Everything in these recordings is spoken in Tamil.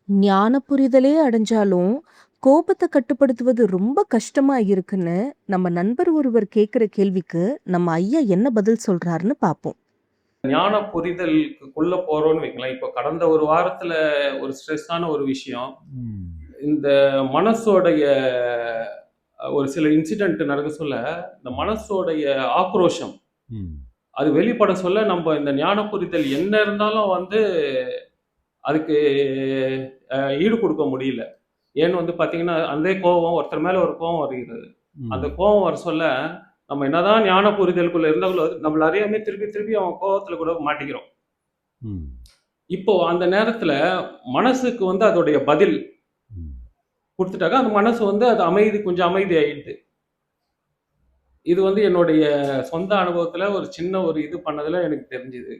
ஞான புரிதலே அடைஞ்சாலும், கோபத்த கட்டுப்படுத்துவது ரொம்ப கஷ்டமா இருக்குன்னு, நம்ம நண்பர் ஒருவர் கேட்கிற கேள்விக்கு, நம்ம ஐயா என்ன பதில் சொல்றாருன்னு பாப்போம். ஞான புரிதலுக்குள்ள போறோம்னு வைங்களேன். இப்போ கடந்த ஒரு வாரத்துல ஒரு ஸ்ட்ரெஸ்ஸான ஒரு விஷயம். ம். இந்த மனசோடைய ஒரு சில இன்சிடென்ட் நடக்க சொல்ல, இந்த ம். மனசோடைய ஆக்ரோஷம், ம். அது வெளிப்பட சொல்ல நம்ப இந்த ஞான புரிதல் என்ன இருந்தாலும் வந்து அதுக்கு ஈடு குடுக்க முடியல. ஏன்னு வந்து பார்த்தீங்கன்னா, அதே கோவம் ஒருத்தர் மேல ஒரு கோவம் வருகிறது. அந்த ம். கோவம் வர சொல்ல, நம்ம என்னதான் ஞான புரிதலுக்குள்ள இருந்தாலும், நம்மள அறியாமயே திருப்பி திருப்பி அவன் கோவத்துல கூட மாட்டிக்கிறோம். ம். இப்போ அந்த நேரத்துல மனசுக்கு வந்து அதோடைய பதில் ம். குடுத்துட்டாக்கா, அந்த மனசு வந்து அது அமைதி கொஞ்சம் அமைதி ஆயிடுது. இது வந்து என்னுடைய சொந்த அனுபவத்துல ஒரு சின்ன ஒரு இது பண்ணதுல எனக்கு தெரிஞ்சுது.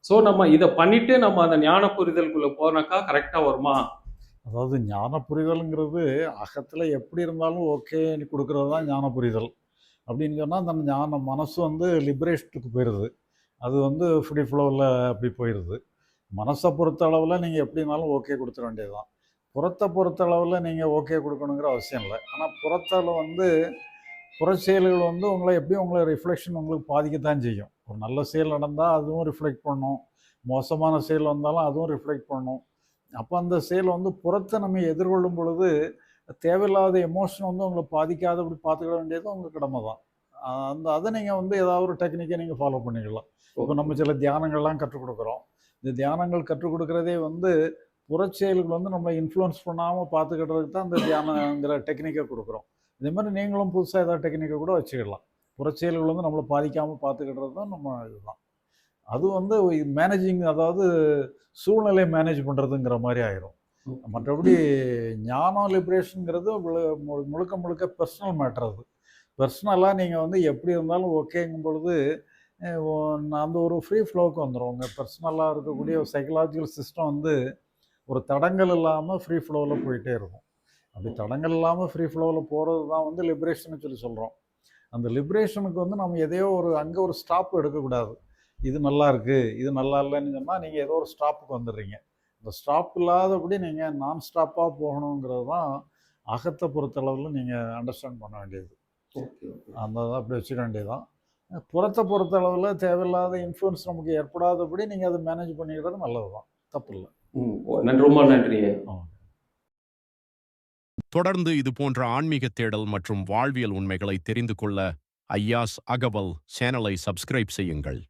ஸோ நம்ம இத பண்ணிட்டு நம்ம அந்த ஞான புரிதலுக்குள்ள போனாக்கா கரெக்ட்டா வருமா? அதாவது ஞான புரிதல்ங்கிறது அகத்துல எப்படி இருந்தாலும் ஓகேன்னு குடுக்குறது தான் ஞான புரிதல். அப்படின்னு சொன்னா, அந்த மனசு வந்து லிபரேஷனுக்கு போயிருது. அது வந்து ஃப்ரீ ஃப்ளோல அப்படி போயிருது. மனச பொறுத்த அளவுல நீங்க எப்படினாலும் ஓகே குடுத்துற வேண்டியது தான். புறத்த பொறுத்த அளவுல நீங்க ஓகே குடுக்கணுங்கிற அவசியம் இல்ல. ஆனா புறத்தால வந்து புறச்செயல்கள் வந்து எப்படியும் உங்கள ரிஃப்ளெக்ஷன் உங்களுக்கு பாதிக்கத்தான் செய்யும். ஒரு நல்ல செயல் நடந்தா அதுவும் ரிஃப்ளெக்ட் பண்ணும். மோசமான செயல் வந்தாலும் அதுவும் ரிஃப்ளெக்ட் பண்ணும். அப்ப அந்த செயல் வந்து புறத்த நம்ம எதிர்கொள்ளும் பொழுது, தேவையில்லாத எமோஷன் வந்து உங்கள பாதிக்காதபடி பார்த்துக்கிட வேண்டியது உங்க கடமை தான். அத நீங்க வந்து ஏதாவது ஒரு டெக்னிக்க நீங்க ஃபாலோ பண்ணிக்கலாம். இப்ப ஓகே. நம்ம சில தியானங்கள்லாம் கற்றுக் குடுக்குறோம். இந்த தியானங்கள் கற்றுக் குடுக்குறதே வந்து புறச்செயல்கள் வந்து நம்மள இன்ஃப்ளூயன்ஸ் பண்ணாம பார்த்துக்கிடுறதுக்கு தான் இந்த தியானங்கிற டெக்னிக்க குடுக்குறோம். இதே மாரி நீங்களும் புதுசா ஏதாவது டெக்னிக்க கூட வச்சுக்கலாம். புறச்செயல்கள் வந்து நம்மள பாதிக்காம பார்த்துக்கிடுறது தான் நம்ம இதுதான். அது வந்து மேனேஜிங் அதாவது சூழ்நிலை மேனேஜ் பண்றதுங்கிற மாரி ஆயிரும். ஓகே. மற்றபடி ஞானம் லிபரேஷன்ங்கிறது முழுக்க முழுக்க பெர்சனல் மேட்டர் அது. பெர்சனலா நீங்க வந்து எப்படி இருந்தாலும் ஓகேங்கும் பொழுது, அ ஒ அந்த ஒரு ஃப்ரீ ஃப்ளோவுக்கு வந்துரும். உங்க பெர்சனலா இருக்கக்கூடிய ஒரு சைக்காலஜிக்கல் சிஸ்டம் வந்து ஒரு தடங்கல் இல்லாம ஃப்ரீ ஃப்ளோல போயிட்டே இருக்கும். அப்படி தடங்கல் இல்லாம ஃப்ரீ ஃப்ளோல போறது தான் வந்து லிபரேஷன்னு சொல்லி சொல்றோம். அந்த லிபரேஷனுக்கு வந்து நம்ம எதையோ அங்க ஒரு ஸ்டாப் எடுக்கக்கூடாது. இது நல்லா இருக்கு, இது நல்லா இல்லன்னு சொன்னா, நீங்க ஏதோ ஒரு ஸ்டாப்புக்கு வந்துடுறீங்க. இந்த ஸ்டாப் இல்லாதபடி நீங்க நான் ஸ்டாப்பா போகணுங்கிறது தான் அகத்த பொறுத்தளவுல நீங்க அண்டர்ஸ்டாண்ட் பண்ண வேண்டியது. Okay, okay. அந்த இத அப்படி வச்சுக்க வேண்டியது தான். புறத்த பொறுத்தளவுல தேவையில்லாத இன்ஃப்ளூயன்ஸ் நமக்கு ஏற்படாதபடி நீங்க அத மேனேஜ் பண்ணிக்கிறது நல்லது தான். தப்பில்ல. ம். ரொம்ப நன்றி. ஆமா. தொடர்ந்து இது போன்ற ஆன்மீக தேடல் மற்றும் வாழ்வியல் உண்மைகளை தெரிந்து கொள்ள ஐயாஸ் அகவல் சேனலை சப்ஸ்கிரைப் செய்யுங்கள்.